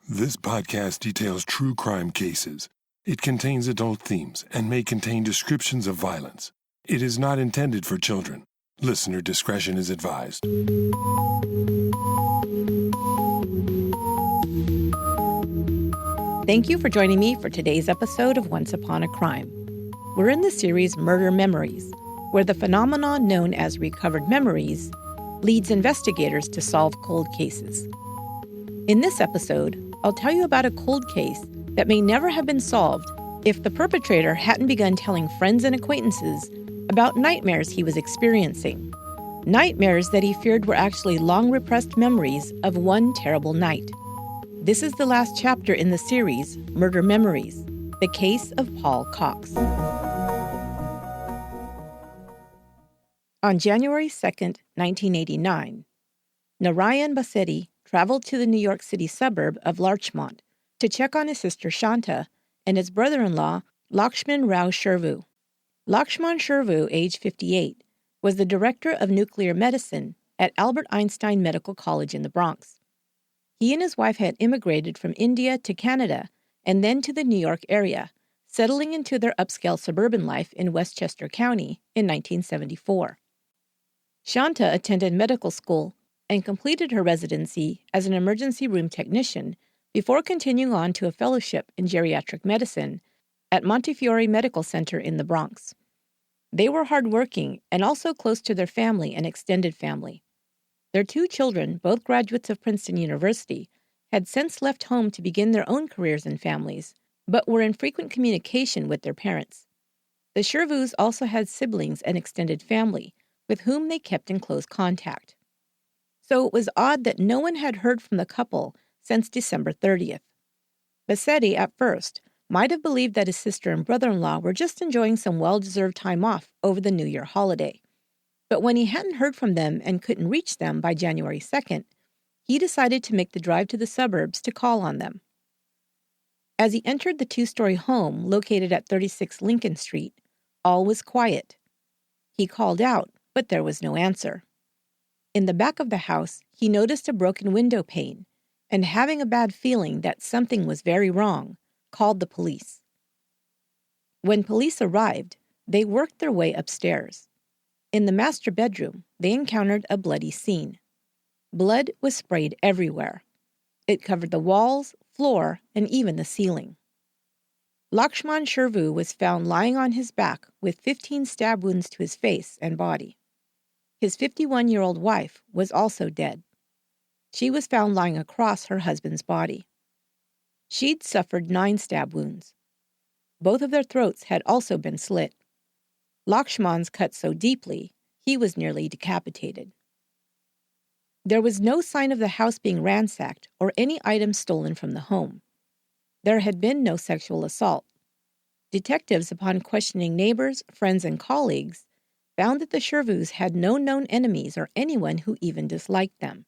This podcast details true crime cases. It contains adult themes and may contain descriptions of violence. It is not intended for children. Listener discretion is advised. Thank you for joining me for today's episode of Once Upon a Crime. We're in the series Murder Memories, where the phenomenon known as recovered memories leads investigators to solve cold cases. In this episode, I'll tell you about a cold case that may never have been solved if the perpetrator hadn't begun telling friends and acquaintances about nightmares he was experiencing. Nightmares that he feared were actually long-repressed memories of one terrible night. This is the last chapter in the series, Murder Memories, the case of Paul Cox. On January 2nd, 1989, Narayan Bassetti traveled to the New York City suburb of Larchmont to check on his sister Shanta and his brother-in-law, Lakshman Rao Shervu. Lakshman Shervu, age 58, was the director of nuclear medicine at Albert Einstein Medical College in the Bronx. He and his wife had immigrated from India to Canada and then to the New York area, settling into their upscale suburban life in Westchester County in 1974. Shanta attended medical school and completed her residency as an emergency room technician before continuing on to a fellowship in geriatric medicine at Montefiore Medical Center in the Bronx. They were hardworking and also close to their family and extended family. Their two children, both graduates of Princeton University, had since left home to begin their own careers and families, but were in frequent communication with their parents. The Shervus also had siblings and extended family, with whom they kept in close contact. So it was odd that no one had heard from the couple since December 30th. Bassetti, at first, might have believed that his sister and brother-in-law were just enjoying some well-deserved time off over the New Year holiday. But when he hadn't heard from them and couldn't reach them by January 2nd, he decided to make the drive to the suburbs to call on them. As he entered the two-story home located at 36 Lincoln Street, all was quiet. He called out, but there was no answer. In the back of the house, he noticed a broken window pane, and having a bad feeling that something was very wrong, called the police. When police arrived, they worked their way upstairs. In the master bedroom, they encountered a bloody scene. Blood was sprayed everywhere. It covered the walls, floor, and even the ceiling. Lakshman Shervu was found lying on his back with 15 stab wounds to his face and body. His 51-year-old wife was also dead. She was found lying across her husband's body. She'd suffered 9 stab wounds. Both of their throats had also been slit. Lakshman's cut so deeply, he was nearly decapitated. There was no sign of the house being ransacked or any items stolen from the home. There had been no sexual assault. Detectives, upon questioning neighbors, friends, and colleagues, found that the Shervus had no known enemies or anyone who even disliked them.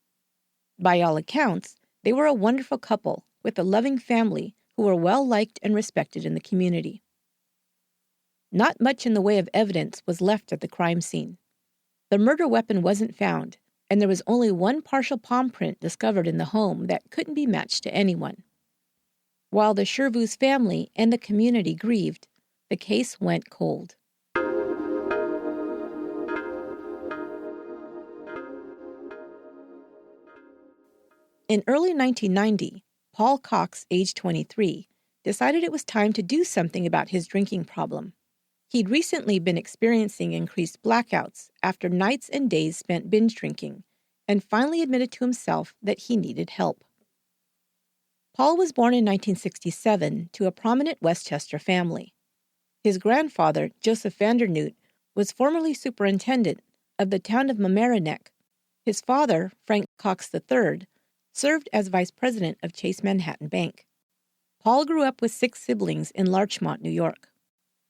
By all accounts, they were a wonderful couple with a loving family who were well-liked and respected in the community. Not much in the way of evidence was left at the crime scene. The murder weapon wasn't found, and there was only one partial palm print discovered in the home that couldn't be matched to anyone. While the Shervus' family and the community grieved, the case went cold. In early 1990, Paul Cox, age 23, decided it was time to do something about his drinking problem. He'd recently been experiencing increased blackouts after nights and days spent binge drinking, and finally admitted to himself that he needed help. Paul was born in 1967 to a prominent Westchester family. His grandfather, Joseph Vandernoot, was formerly superintendent of the town of Mamaroneck. His father, Frank Cox III, served as vice president of Chase Manhattan Bank. Paul grew up with 6 siblings in Larchmont, New York.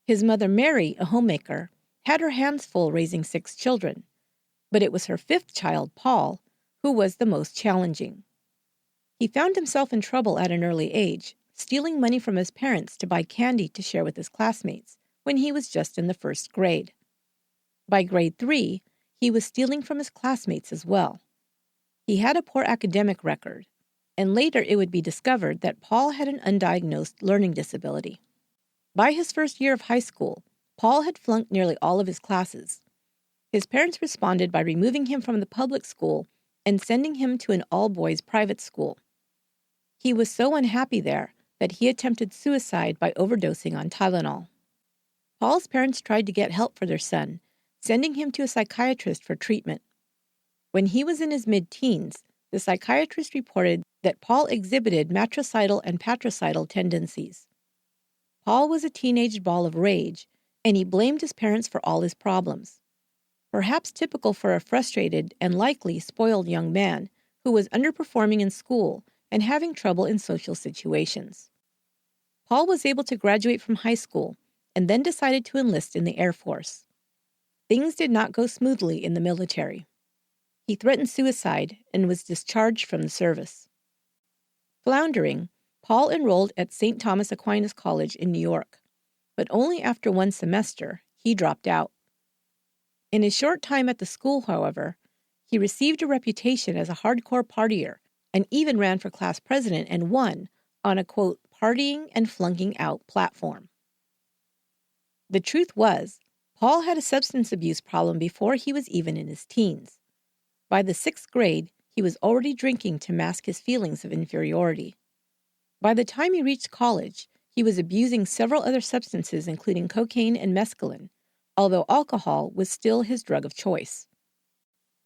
His mother, Mary, a homemaker, had her hands full raising 6 children, but it was her 5th child, Paul, who was the most challenging. He found himself in trouble at an early age, stealing money from his parents to buy candy to share with his classmates when he was just in the 1st grade. By grade 3, he was stealing from his classmates as well. He had a poor academic record. and later it would be discovered that Paul had an undiagnosed learning disability. By his first year of high school, Paul had flunked nearly all of his classes. His parents responded by removing him from the public school and sending him to an all-boys private school. He was so unhappy there that he attempted suicide by overdosing on Tylenol. Paul's parents tried to get help for their son, sending him to a psychiatrist for treatment. When he was in his mid-teens, the psychiatrist reported that Paul exhibited matricidal and patricidal tendencies. Paul was a teenage ball of rage, and he blamed his parents for all his problems. Perhaps typical for a frustrated and likely spoiled young man who was underperforming in school and having trouble in social situations. Paul was able to graduate from high school and then decided to enlist in the Air Force. Things did not go smoothly in the military. He threatened suicide and was discharged from the service. Floundering, Paul enrolled at St. Thomas Aquinas College in New York, but only after one semester he dropped out. In his short time at the school, however, he received a reputation as a hardcore partier and even ran for class president and won on a, quote, partying and flunking out platform. The truth was, Paul had a substance abuse problem before he was even in his teens. By the 6th grade, he was already drinking to mask his feelings of inferiority. By the time he reached college, he was abusing several other substances including cocaine and mescaline, although alcohol was still his drug of choice.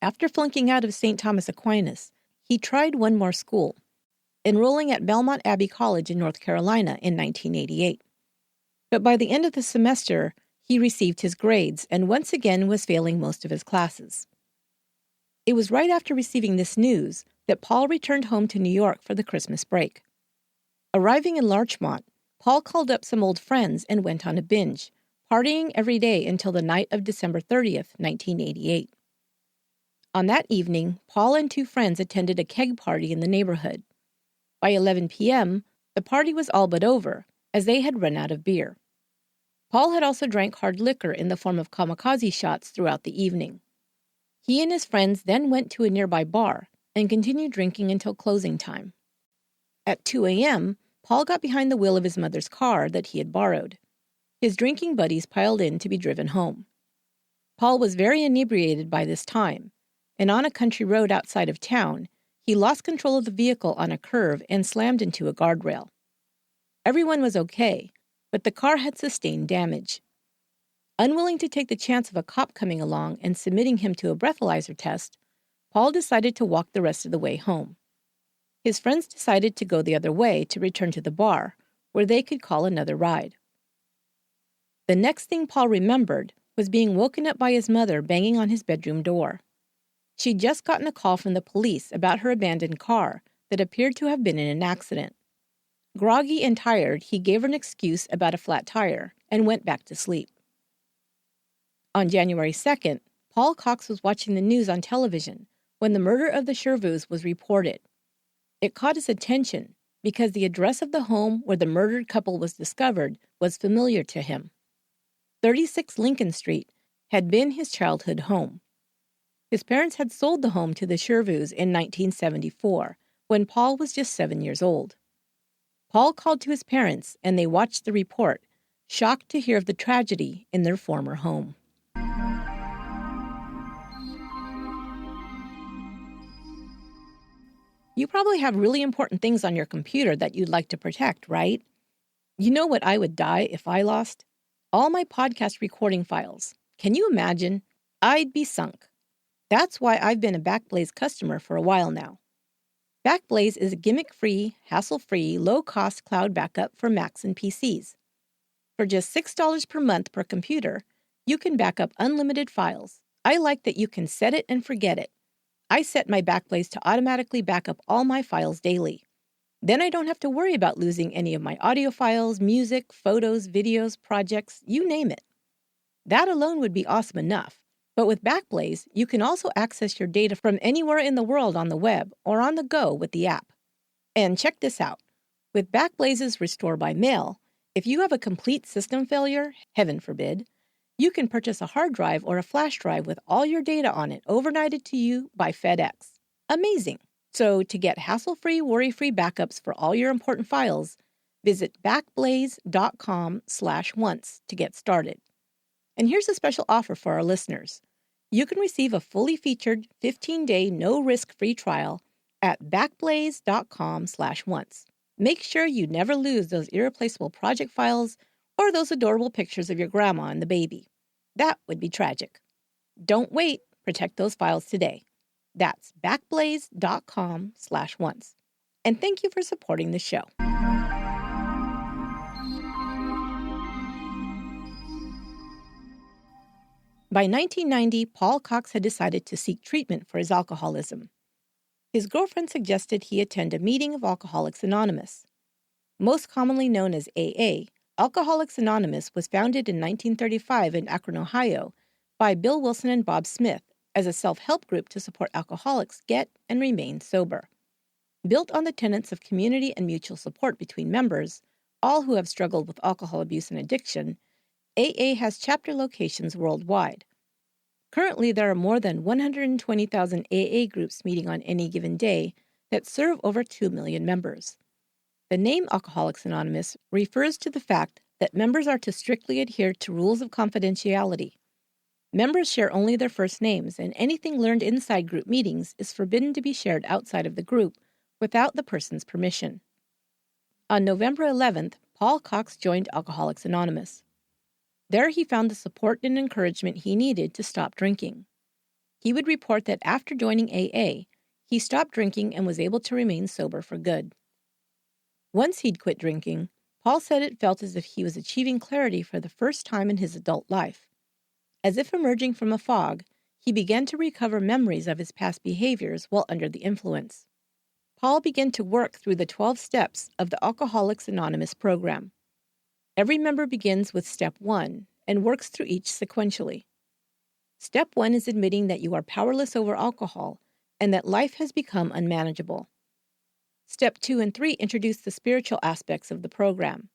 After flunking out of St. Thomas Aquinas, he tried one more school, enrolling at Belmont Abbey College in North Carolina in 1988. But by the end of the semester, he received his grades and once again was failing most of his classes. It was right after receiving this news that Paul returned home to New York for the Christmas break. Arriving in Larchmont, Paul called up some old friends and went on a binge, partying every day until the night of December 30th, 1988. On that evening, Paul and 2 friends attended a keg party in the neighborhood. By 11 p.m., the party was all but over, as they had run out of beer. Paul had also drank hard liquor in the form of kamikaze shots throughout the evening. He and his friends then went to a nearby bar and continued drinking until closing time. At 2 a.m., Paul got behind the wheel of his mother's car that he had borrowed. His drinking buddies piled in to be driven home. Paul was very inebriated by this time, and on a country road outside of town, he lost control of the vehicle on a curve and slammed into a guardrail. Everyone was okay, but the car had sustained damage. Unwilling to take the chance of a cop coming along and submitting him to a breathalyzer test, Paul decided to walk the rest of the way home. His friends decided to go the other way to return to the bar, where they could call another ride. The next thing Paul remembered was being woken up by his mother banging on his bedroom door. She'd just gotten a call from the police about her abandoned car that appeared to have been in an accident. Groggy and tired, he gave her an excuse about a flat tire and went back to sleep. On January 2nd, Paul Cox was watching the news on television when the murder of the Shervous was reported. It caught his attention because the address of the home where the murdered couple was discovered was familiar to him. 36 Lincoln Street had been his childhood home. His parents had sold the home to the Shervous in 1974, when Paul was just 7 years old. Paul called to his parents, and they watched the report, shocked to hear of the tragedy in their former home. You probably have really important things on your computer that you'd like to protect, right? You know what I would die if I lost? All my podcast recording files. Can you imagine? I'd be sunk. That's why I've been a Backblaze customer for a while now. Backblaze is a gimmick-free, hassle-free, low-cost cloud backup for Macs and PCs. For just $6 per month per computer, you can back up unlimited files. I like that you can set it and forget it. I set my Backblaze to automatically back up all my files daily. Then I don't have to worry about losing any of my audio files, music, photos, videos, projects, you name it. That alone would be awesome enough. But with Backblaze, you can also access your data from anywhere in the world on the web or on the go with the app. And check this out. With Backblaze's Restore by Mail, if you have a complete system failure, heaven forbid, you can purchase a hard drive or a flash drive with all your data on it overnighted to you by FedEx. Amazing! So to get hassle-free, worry-free backups for all your important files, visit backblaze.com/once to get started. And here's a special offer for our listeners. You can receive a fully featured 15-day no-risk free trial at backblaze.com/once. Make sure you never lose those irreplaceable project files or those adorable pictures of your grandma and the baby. That would be tragic. Don't wait. Protect those files today. That's backblaze.com/once. And thank you for supporting the show. By 1990, Paul Cox had decided to seek treatment for his alcoholism. His girlfriend suggested he attend a meeting of Alcoholics Anonymous. Most commonly known as AA, Alcoholics Anonymous was founded in 1935 in Akron, Ohio, by Bill Wilson and Bob Smith as a self-help group to support alcoholics get and remain sober. Built on the tenets of community and mutual support between members, all who have struggled with alcohol abuse and addiction, AA has chapter locations worldwide. Currently, there are more than 120,000 AA groups meeting on any given day that serve over 2 million members. The name Alcoholics Anonymous refers to the fact that members are to strictly adhere to rules of confidentiality. Members share only their first names, and anything learned inside group meetings is forbidden to be shared outside of the group without the person's permission. On November 11th, Paul Cox joined Alcoholics Anonymous. There he found the support and encouragement he needed to stop drinking. He would report that after joining AA, he stopped drinking and was able to remain sober for good. Once he'd quit drinking, Paul said it felt as if he was achieving clarity for the first time in his adult life. As if emerging from a fog, he began to recover memories of his past behaviors while under the influence. Paul began to work through the 12 steps of the Alcoholics Anonymous program. Every member begins with Step 1 and works through each sequentially. Step 1 is admitting that you are powerless over alcohol and that life has become unmanageable. Step 2 and 3 introduce the spiritual aspects of the program.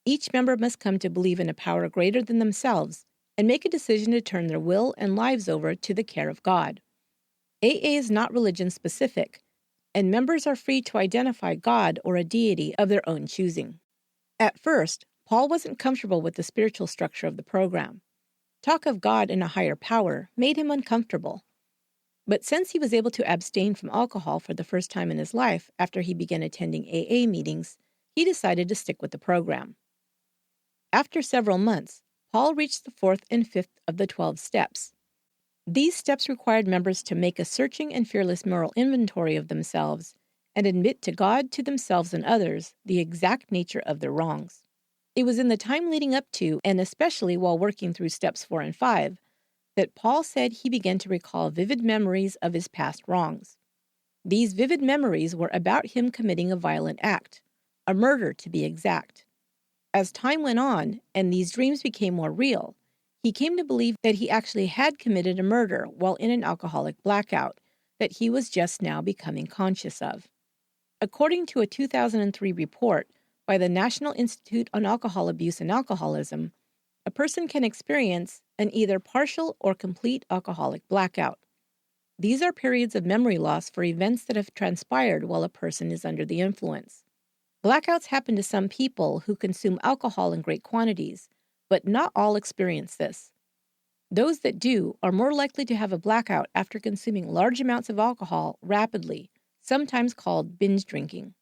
Each member must come to believe in a power greater than themselves and make a decision to turn their will and lives over to the care of God. AA is not religion-specific, and members are free to identify God or a deity of their own choosing. At first, Paul wasn't comfortable with the spiritual structure of the program. Talk of God and a higher power made him uncomfortable. But since he was able to abstain from alcohol for the first time in his life after he began attending AA meetings, he decided to stick with the program. After several months, Paul reached the 4th and 5th of the 12 steps. These steps required members to make a searching and fearless moral inventory of themselves and admit to God, to themselves, and others the exact nature of their wrongs. It was in the time leading up to, and especially while working through steps 4 and 5, that Paul said he began to recall vivid memories of his past wrongs. These vivid memories were about him committing a violent act, a murder to be exact. As time went on, and these dreams became more real, he came to believe that he actually had committed a murder while in an alcoholic blackout that he was just now becoming conscious of. According to a 2003 report by the National Institute on Alcohol Abuse and Alcoholism, a person can experience an either partial or complete alcoholic blackout. These are periods of memory loss for events that have transpired while a person is under the influence. Blackouts happen to some people who consume alcohol in great quantities, but not all experience this. Those that do are more likely to have a blackout after consuming large amounts of alcohol rapidly, sometimes called binge drinking.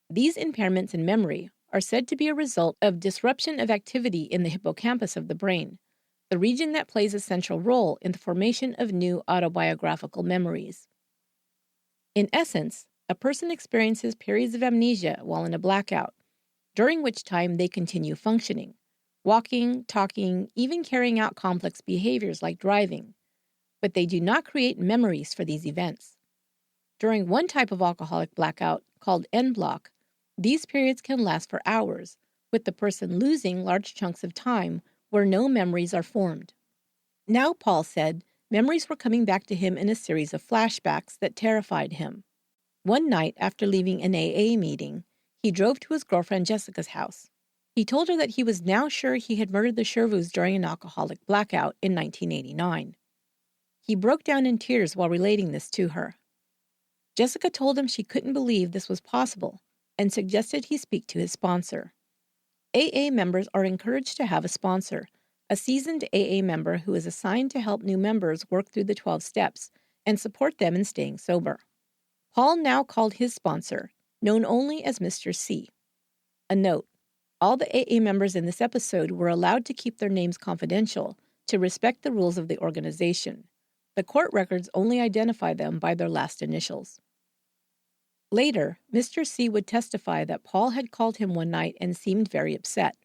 These impairments in memory are said to be a result of disruption of activity in the hippocampus of the brain, the region that plays a central role in the formation of new autobiographical memories. In essence, a person experiences periods of amnesia while in a blackout, during which time they continue functioning, walking, talking, even carrying out complex behaviors like driving, but they do not create memories for these events. During one type of alcoholic blackout, called en-bloc, these periods can last for hours, with the person losing large chunks of time where no memories are formed. Now, Paul said, memories were coming back to him in a series of flashbacks that terrified him. One night, after leaving an AA meeting, he drove to his girlfriend Jessica's house. He told her that he was now sure he had murdered the Shervous during an alcoholic blackout in 1989. He broke down in tears while relating this to her. Jessica told him she couldn't believe this was possible and suggested he speak to his sponsor. AA members are encouraged to have a sponsor, a seasoned AA member who is assigned to help new members work through the 12 steps and support them in staying sober. Paul now called his sponsor, known only as Mr. C. A note: all the AA members in this episode were allowed to keep their names confidential to respect the rules of the organization. The court records only identify them by their last initials. Later, Mr. C would testify that Paul had called him one night and seemed very upset.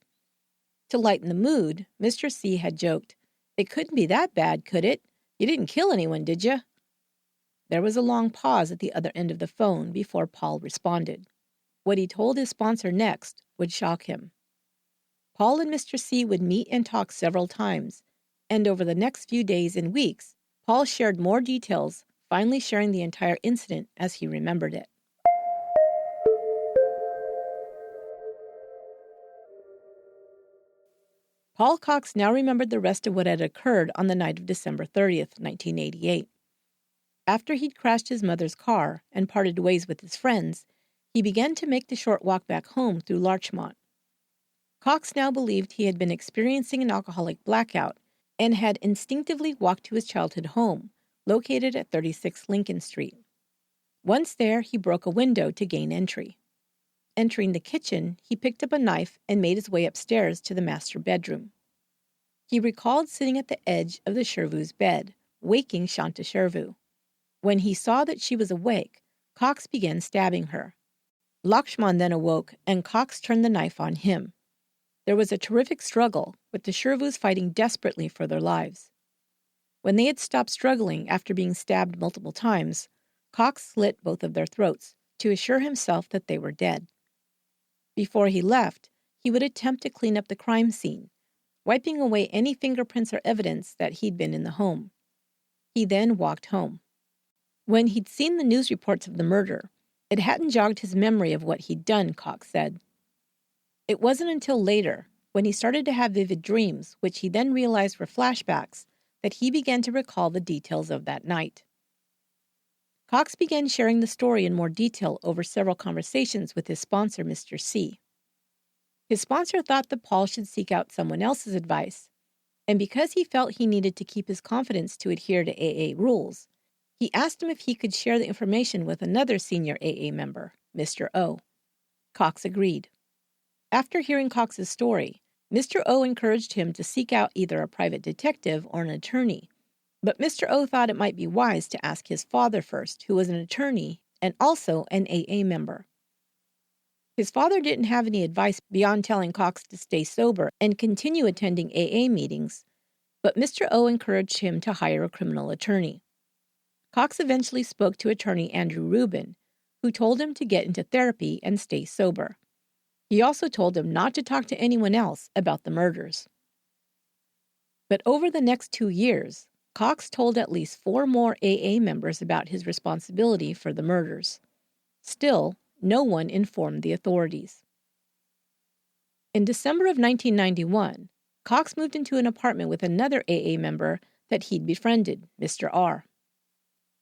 To lighten the mood, Mr. C had joked, "It couldn't be that bad, could it? You didn't kill anyone, did you?" There was a long pause at the other end of the phone before Paul responded. What he told his sponsor next would shock him. Paul and Mr. C would meet and talk several times, and over the next few days and weeks, Paul shared more details, finally sharing the entire incident as he remembered it. Paul Cox now remembered the rest of what had occurred on the night of December 30th, 1988. After he'd crashed his mother's car and parted ways with his friends, he began to make the short walk back home through Larchmont. Cox now believed he had been experiencing an alcoholic blackout and had instinctively walked to his childhood home, located at 36 Lincoln Street. Once there, he broke a window to gain entry. Entering the kitchen, he picked up a knife and made his way upstairs to the master bedroom. He recalled sitting at the edge of the Shervu's bed, waking Shanta Shervu. When he saw that she was awake, Cox began stabbing her. Lakshman then awoke, and Cox turned the knife on him. There was a terrific struggle, with the Shervus fighting desperately for their lives. When they had stopped struggling after being stabbed multiple times, Cox slit both of their throats to assure himself that they were dead. Before he left, he would attempt to clean up the crime scene, wiping away any fingerprints or evidence that he'd been in the home. He then walked home. When he'd seen the news reports of the murder, it hadn't jogged his memory of what he'd done, Cox said. It wasn't until later, when he started to have vivid dreams, which he then realized were flashbacks, that he began to recall the details of that night. Cox began sharing the story in more detail over several conversations with his sponsor, Mr. C. His sponsor thought that Paul should seek out someone else's advice, and because he felt he needed to keep his confidence to adhere to AA rules, he asked him if he could share the information with another senior AA member, Mr. O. Cox agreed. After hearing Cox's story, Mr. O encouraged him to seek out either a private detective or an attorney, but Mr. O thought it might be wise to ask his father first, who was an attorney and also an AA member. His father didn't have any advice beyond telling Cox to stay sober and continue attending AA meetings, but Mr. O encouraged him to hire a criminal attorney. Cox eventually spoke to attorney Andrew Rubin, who told him to get into therapy and stay sober. He also told him not to talk to anyone else about the murders. But over the next 2 years, Cox told at least 4 more AA members about his responsibility for the murders. Still, no one informed the authorities. In December of 1991, Cox moved into an apartment with another AA member that he'd befriended, Mr. R.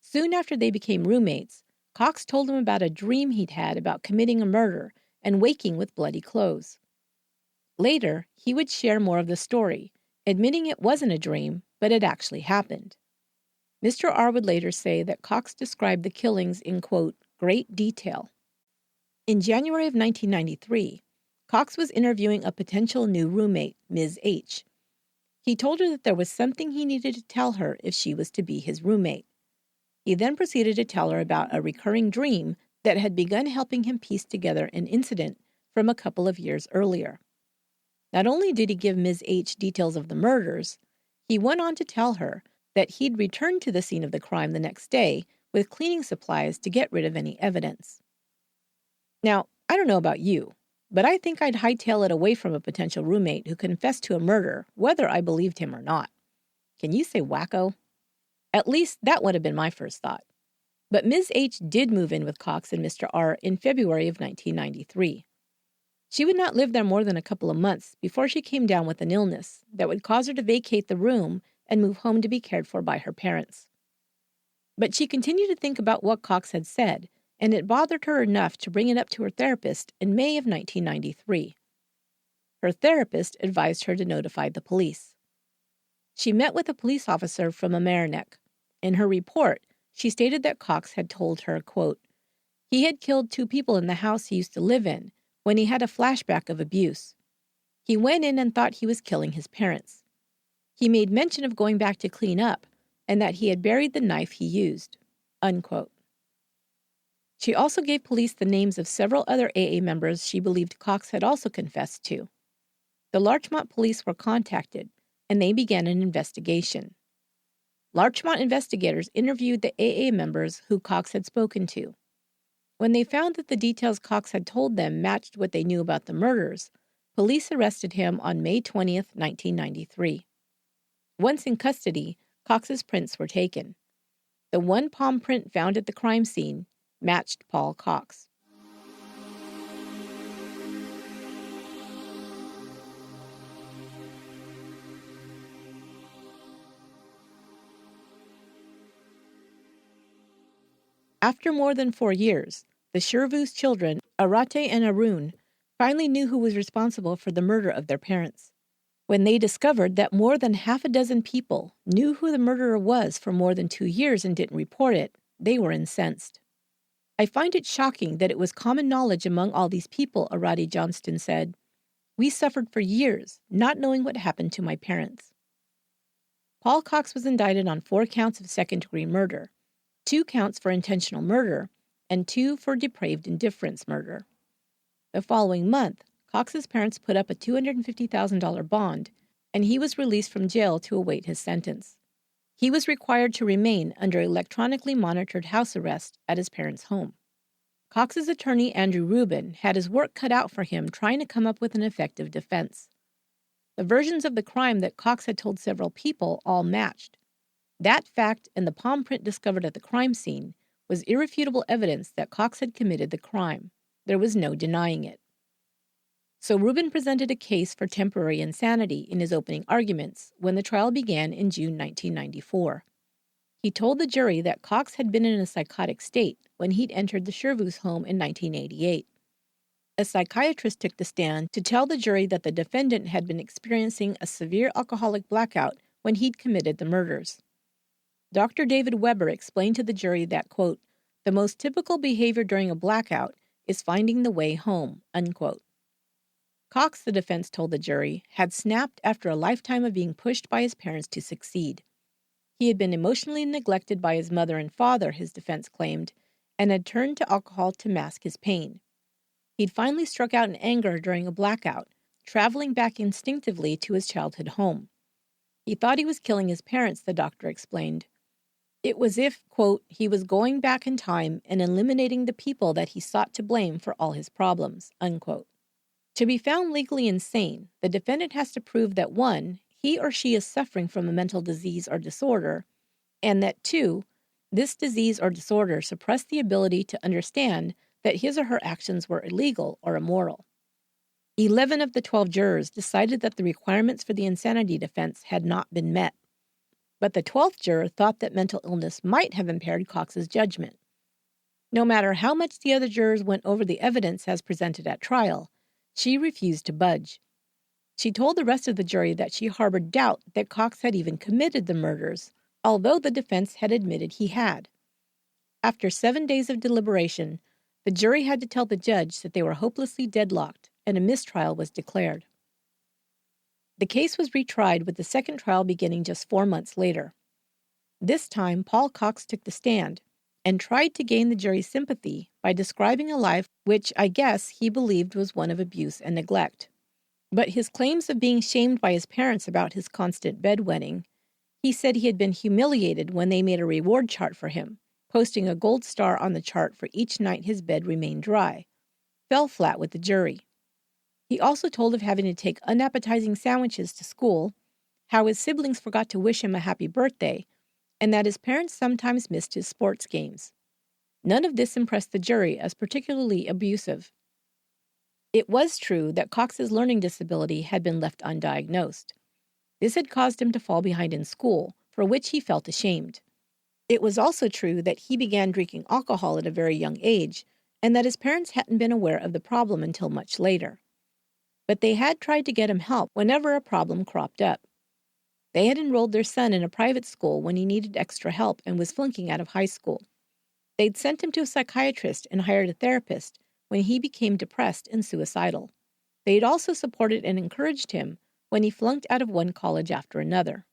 Soon after they became roommates, Cox told him about a dream he'd had about committing a murder and waking with bloody clothes. Later, he would share more of the story, admitting it wasn't a dream, but it actually happened. Mr. R would later say that Cox described the killings in, quote, great detail. In January of 1993, Cox was interviewing a potential new roommate, Ms. H. He told her that there was something he needed to tell her if she was to be his roommate. He then proceeded to tell her about a recurring dream that had begun helping him piece together an incident from a couple of years earlier. Not only did he give Ms. H details of the murders, he went on to tell her that he'd returned to the scene of the crime the next day with cleaning supplies to get rid of any evidence. Now, I don't know about you, but I think I'd hightail it away from a potential roommate who confessed to a murder, whether I believed him or not. Can you say wacko? At least that would have been my first thought. But Ms. H did move in with Cox and Mr. R in February of 1993. She would not live there more than a couple of months before she came down with an illness that would cause her to vacate the room and move home to be cared for by her parents. But she continued to think about what Cox had said, and it bothered her enough to bring it up to her therapist in May of 1993. Her therapist advised her to notify the police. She met with a police officer from Mamaroneck. In her report, she stated that Cox had told her, quote, he had killed 2 people in the house he used to live in when he had a flashback of abuse. He went in and thought he was killing his parents. He made mention of going back to clean up and that he had buried the knife he used, unquote. She also gave police the names of several other AA members she believed Cox had also confessed to. The Larchmont police were contacted, and they began an investigation. Larchmont investigators interviewed the AA members who Cox had spoken to. When they found that the details Cox had told them matched what they knew about the murders, police arrested him on May 20th, 1993. Once in custody, Cox's prints were taken. The one palm print found at the crime scene matched Paul Cox. After more than 4 years, the Shervu's children, Arate and Arun, finally knew who was responsible for the murder of their parents. When they discovered that more than half a dozen people knew who the murderer was for more than 2 years and didn't report it, they were incensed. I find it shocking that it was common knowledge among all these people, Arate Johnston said. We suffered for years, not knowing what happened to my parents. Paul Cox was indicted on 4 counts of second-degree murder, 2 counts for intentional murder, and 2 for depraved indifference murder. The following month, Cox's parents put up a $250,000 bond, and he was released from jail to await his sentence. He was required to remain under electronically monitored house arrest at his parents' home. Cox's attorney, Andrew Rubin, had his work cut out for him trying to come up with an effective defense. The versions of the crime that Cox had told several people all matched. That fact and the palm print discovered at the crime scene was irrefutable evidence that Cox had committed the crime. There was no denying it. So Rubin presented a case for temporary insanity in his opening arguments when the trial began in June 1994. He told the jury that Cox had been in a psychotic state when he'd entered the Shervu's home in 1988. A psychiatrist took the stand to tell the jury that the defendant had been experiencing a severe alcoholic blackout when he'd committed the murders. Dr. David Weber explained to the jury that, quote, the most typical behavior during a blackout is finding the way home, unquote. Cox, the defense told the jury, had snapped after a lifetime of being pushed by his parents to succeed. He had been emotionally neglected by his mother and father, his defense claimed, and had turned to alcohol to mask his pain. He'd finally struck out in anger during a blackout, traveling back instinctively to his childhood home. He thought he was killing his parents, the doctor explained. It was if, quote, he was going back in time and eliminating the people that he sought to blame for all his problems, unquote. To be found legally insane, the defendant has to prove that 1, he or she is suffering from a mental disease or disorder, and that 2, this disease or disorder suppressed the ability to understand that his or her actions were illegal or immoral. 11 of the 12 jurors decided that the requirements for the insanity defense had not been met. But the 12th juror thought that mental illness might have impaired Cox's judgment. No matter how much the other jurors went over the evidence as presented at trial, she refused to budge. She told the rest of the jury that she harbored doubt that Cox had even committed the murders, although the defense had admitted he had. After 7 days of deliberation, the jury had to tell the judge that they were hopelessly deadlocked, and a mistrial was declared. The case was retried with the second trial beginning just 4 months later. This time, Paul Cox took the stand and tried to gain the jury's sympathy by describing a life which I guess he believed was one of abuse and neglect. But his claims of being shamed by his parents about his constant bedwetting, he said he had been humiliated when they made a reward chart for him, posting a gold star on the chart for each night his bed remained dry, fell flat with the jury. He also told of having to take unappetizing sandwiches to school, how his siblings forgot to wish him a happy birthday, and that his parents sometimes missed his sports games. None of this impressed the jury as particularly abusive. It was true that Cox's learning disability had been left undiagnosed. This had caused him to fall behind in school, for which he felt ashamed. It was also true that he began drinking alcohol at a very young age, and that his parents hadn't been aware of the problem until much later. But they had tried to get him help whenever a problem cropped up. They had enrolled their son in a private school when he needed extra help and was flunking out of high school. They'd sent him to a psychiatrist and hired a therapist when he became depressed and suicidal. They'd also supported and encouraged him when he flunked out of one college after another.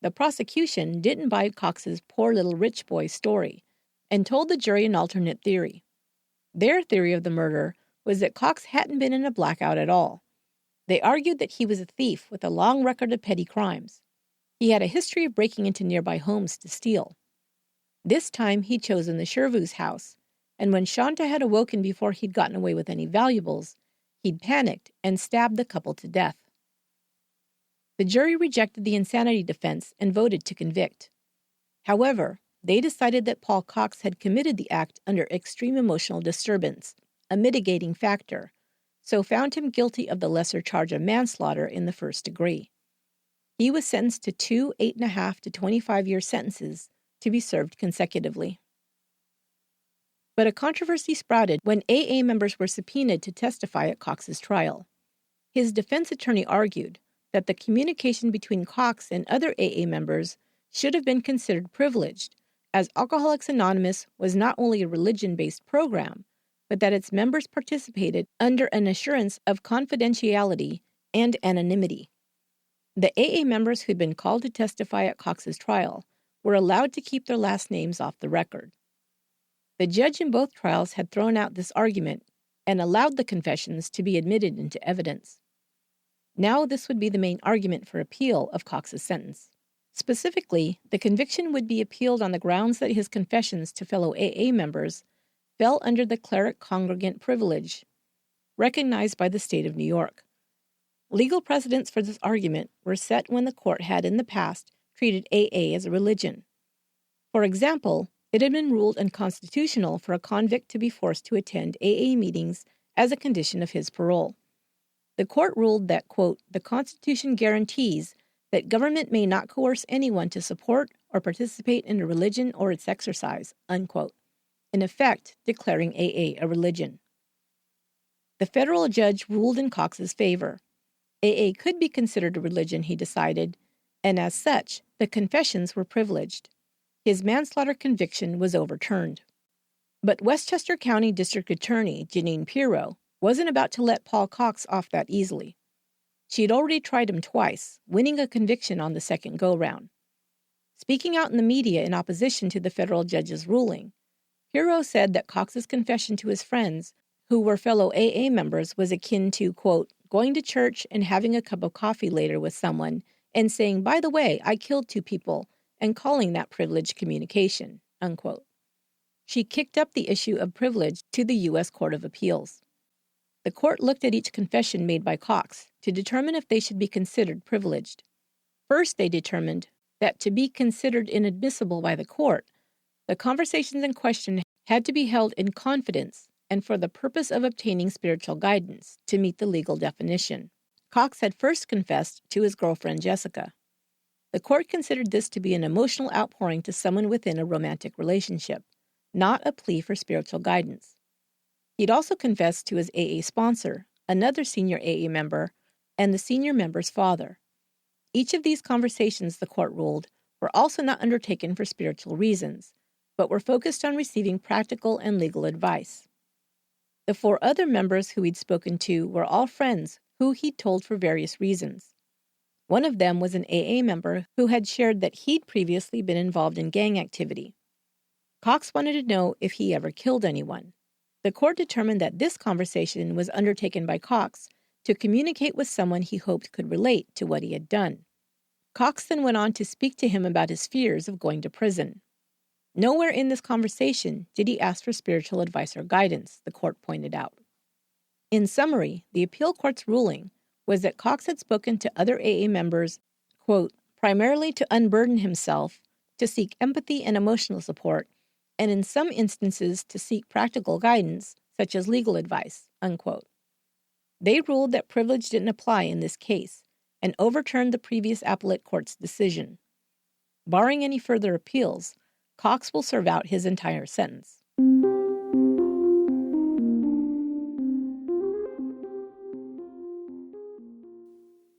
The prosecution didn't buy Cox's poor little rich boy story and told the jury an alternate theory. Their theory of the murder was that Cox hadn't been in a blackout at all. They argued that he was a thief with a long record of petty crimes. He had a history of breaking into nearby homes to steal. This time he'd chosen the Shervus' house, and when Shanta had awoken before he'd gotten away with any valuables, he'd panicked and stabbed the couple to death. The jury rejected the insanity defense and voted to convict. However, they decided that Paul Cox had committed the act under extreme emotional disturbance, a mitigating factor, so found him guilty of the lesser charge of manslaughter in the first degree. He was sentenced to 2 8.5 to 25-year sentences to be served consecutively. But a controversy sprouted when AA members were subpoenaed to testify at Cox's trial. His defense attorney argued that the communication between Cox and other AA members should have been considered privileged, as Alcoholics Anonymous was not only a religion-based program, but that its members participated under an assurance of confidentiality and anonymity. The AA members who'd been called to testify at Cox's trial were allowed to keep their last names off the record. The judge in both trials had thrown out this argument and allowed the confessions to be admitted into evidence. Now this would be the main argument for appeal of Cox's sentence. Specifically, the conviction would be appealed on the grounds that his confessions to fellow AA members fell under the cleric-congregant privilege, recognized by the state of New York. Legal precedents for this argument were set when the court had in the past treated AA as a religion. For example, it had been ruled unconstitutional for a convict to be forced to attend AA meetings as a condition of his parole. The court ruled that, quote, the Constitution guarantees that government may not coerce anyone to support or participate in a religion or its exercise, unquote, in effect declaring AA a religion. The federal judge ruled in Cox's favor. AA could be considered a religion, he decided, and as such, the confessions were privileged. His manslaughter conviction was overturned. But Westchester County District Attorney Janine Pirro wasn't about to let Paul Cox off that easily. She'd already tried him twice, winning a conviction on the second go-round. Speaking out in the media in opposition to the federal judge's ruling, Pirro said that Cox's confession to his friends, who were fellow AA members, was akin to, quote, going to church and having a cup of coffee later with someone and saying, by the way, I killed 2 people, and calling that privileged communication, unquote. She kicked up the issue of privilege to the U.S. Court of Appeals. The court looked at each confession made by Cox to determine if they should be considered privileged. First, they determined that to be considered inadmissible by the court, the conversations in question had to be held in confidence and for the purpose of obtaining spiritual guidance to meet the legal definition. Cox had first confessed to his girlfriend Jessica. The court considered this to be an emotional outpouring to someone within a romantic relationship, not a plea for spiritual guidance. He'd also confessed to his AA sponsor, another senior AA member, and the senior member's father. Each of these conversations, the court ruled, were also not undertaken for spiritual reasons, but were focused on receiving practical and legal advice. The 4 other members who he'd spoken to were all friends who he'd told for various reasons. One of them was an AA member who had shared that he'd previously been involved in gang activity. Cox wanted to know if he ever killed anyone. The court determined that this conversation was undertaken by Cox to communicate with someone he hoped could relate to what he had done. Cox then went on to speak to him about his fears of going to prison. Nowhere in this conversation did he ask for spiritual advice or guidance, the court pointed out. In summary, the appeal court's ruling was that Cox had spoken to other AA members, quote, primarily to unburden himself, to seek empathy and emotional support, and in some instances to seek practical guidance, such as legal advice, unquote. They ruled that privilege didn't apply in this case and overturned the previous appellate court's decision. Barring any further appeals, Cox will serve out his entire sentence.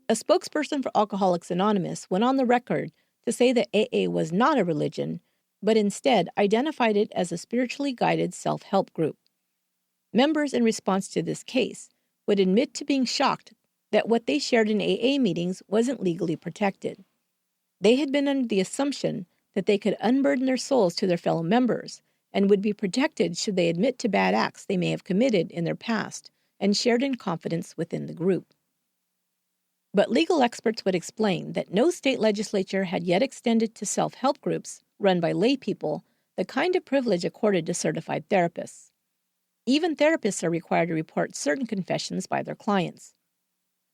A spokesperson for Alcoholics Anonymous went on the record to say that AA was not a religion, but instead identified it as a spiritually guided self-help group. Members in response to this case would admit to being shocked that what they shared in AA meetings wasn't legally protected. They had been under the assumption that they could unburden their souls to their fellow members and would be protected should they admit to bad acts they may have committed in their past and shared in confidence within the group. But legal experts would explain that no state legislature had yet extended to self-help groups run by lay people the kind of privilege accorded to certified therapists. Even therapists are required to report certain confessions by their clients.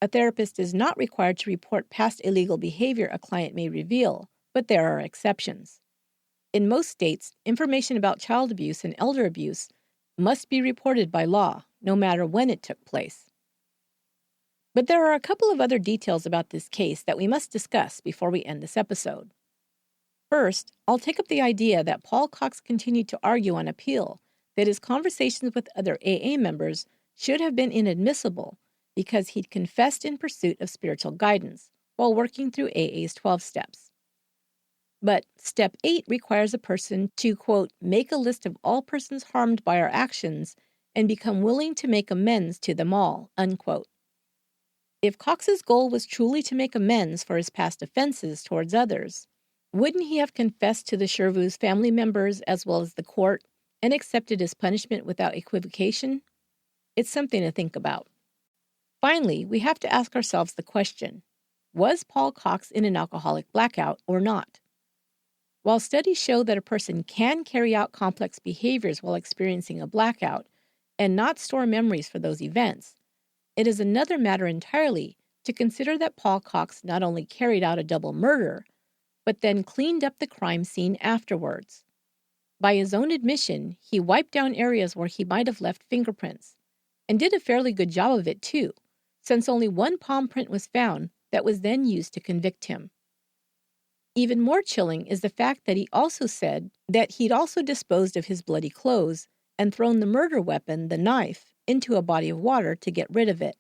A therapist is not required to report past illegal behavior a client may reveal, but there are exceptions. In most states, information about child abuse and elder abuse must be reported by law, no matter when it took place. But there are a couple of other details about this case that we must discuss before we end this episode. First, I'll take up the idea that Paul Cox continued to argue on appeal that his conversations with other AA members should have been inadmissible because he'd confessed in pursuit of spiritual guidance while working through AA's 12 steps. But Step 8 requires a person to, quote, make a list of all persons harmed by our actions and become willing to make amends to them all, unquote. If Cox's goal was truly to make amends for his past offenses towards others, wouldn't he have confessed to the Shervou's family members as well as the court and accepted his punishment without equivocation? It's something to think about. Finally, we have to ask ourselves the question, was Paul Cox in an alcoholic blackout or not? While studies show that a person can carry out complex behaviors while experiencing a blackout and not store memories for those events, it is another matter entirely to consider that Paul Cox not only carried out a double murder, but then cleaned up the crime scene afterwards. By his own admission, he wiped down areas where he might have left fingerprints, and did a fairly good job of it too, since only one palm print was found that was then used to convict him. Even more chilling is the fact that he also said that he'd also disposed of his bloody clothes and thrown the murder weapon, the knife, into a body of water to get rid of it.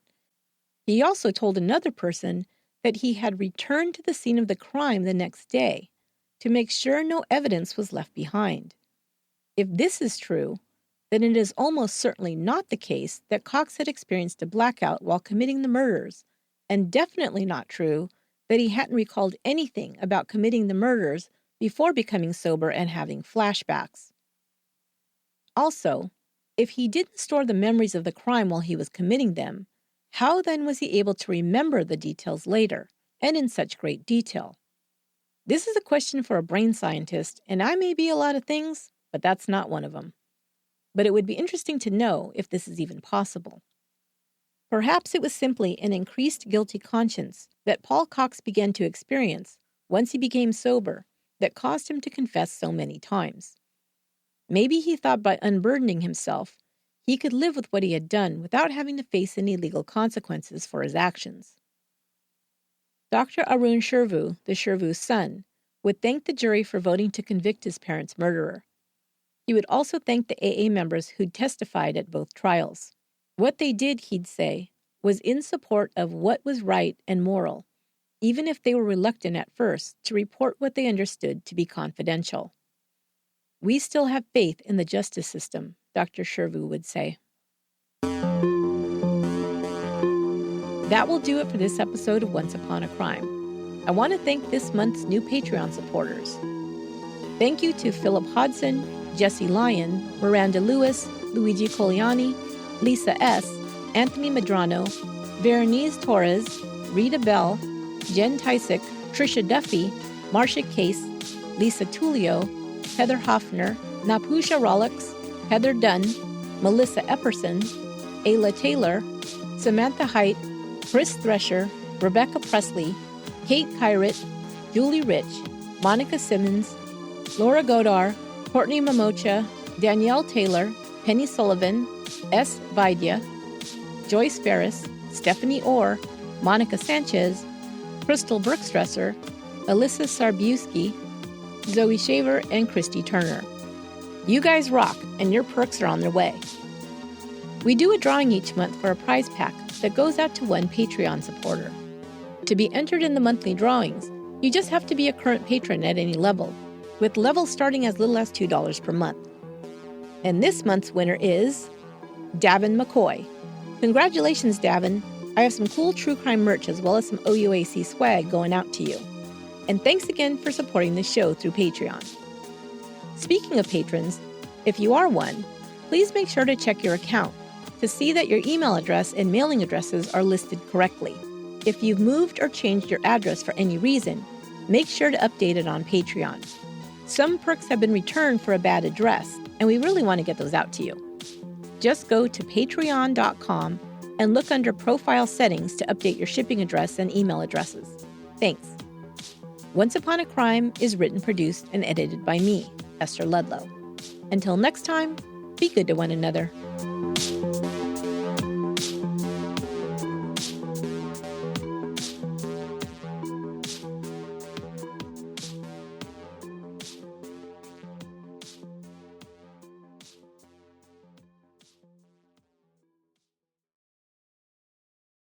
He also told another person that he had returned to the scene of the crime the next day to make sure no evidence was left behind. If this is true, then it is almost certainly not the case that Cox had experienced a blackout while committing the murders, and definitely not true that he hadn't recalled anything about committing the murders before becoming sober and having flashbacks. Also, if he didn't store the memories of the crime while he was committing them, how then was he able to remember the details later, and in such great detail? This is a question for a brain scientist, and I may be a lot of things, but that's not one of them. But it would be interesting to know if this is even possible. Perhaps it was simply an increased guilty conscience that Paul Cox began to experience once he became sober that caused him to confess so many times. Maybe he thought by unburdening himself, he could live with what he had done without having to face any legal consequences for his actions. Dr. Arun Shervou, the Shervou's son, would thank the jury for voting to convict his parents' murderer. He would also thank the AA members who'd testified at both trials. What they did, he'd say, was in support of what was right and moral, even if they were reluctant at first to report what they understood to be confidential. We still have faith in the justice system, Dr. Shervou would say. That will do it for this episode of Once Upon a Crime. I want to thank this month's new Patreon supporters. Thank you to Philip Hodson, Jesse Lyon, Miranda Lewis, Luigi Coliani, Lisa S., Anthony Medrano, Veronice Torres, Rita Bell, Jen Tysick, Trisha Duffy, Marcia Case, Lisa Tullio, Heather Hoffner, Napusha Rollocks, Heather Dunn, Melissa Epperson, Ayla Taylor, Samantha Height, Chris Thresher, Rebecca Presley, Kate Kyrit, Julie Rich, Monica Simmons, Laura Godar, Courtney Mamocha, Danielle Taylor, Penny Sullivan, S. Vaidya, Joyce Ferris, Stephanie Orr, Monica Sanchez, Crystal Brookstresser, Alyssa Sarbuski, Zoe Shaver, and Christy Turner. You guys rock, and your perks are on their way. We do a drawing each month for a prize pack that goes out to one Patreon supporter. To be entered in the monthly drawings, you just have to be a current patron at any level, with levels starting as little as $2 per month. And this month's winner is Davin McCoy. Congratulations, Davin. I have some cool true crime merch as well as some OUAC swag going out to you. And thanks again for supporting the show through Patreon. Speaking of patrons, if you are one, please make sure to check your account to see that your email address and mailing addresses are listed correctly. If you've moved or changed your address for any reason, make sure to update it on Patreon. Some perks have been returned for a bad address, and we really want to get those out to you. Just go to patreon.com and look under Profile Settings to update your shipping address and email addresses. Thanks. Once Upon a Crime is written, produced, and edited by me, Esther Ludlow. Until next time, be good to one another.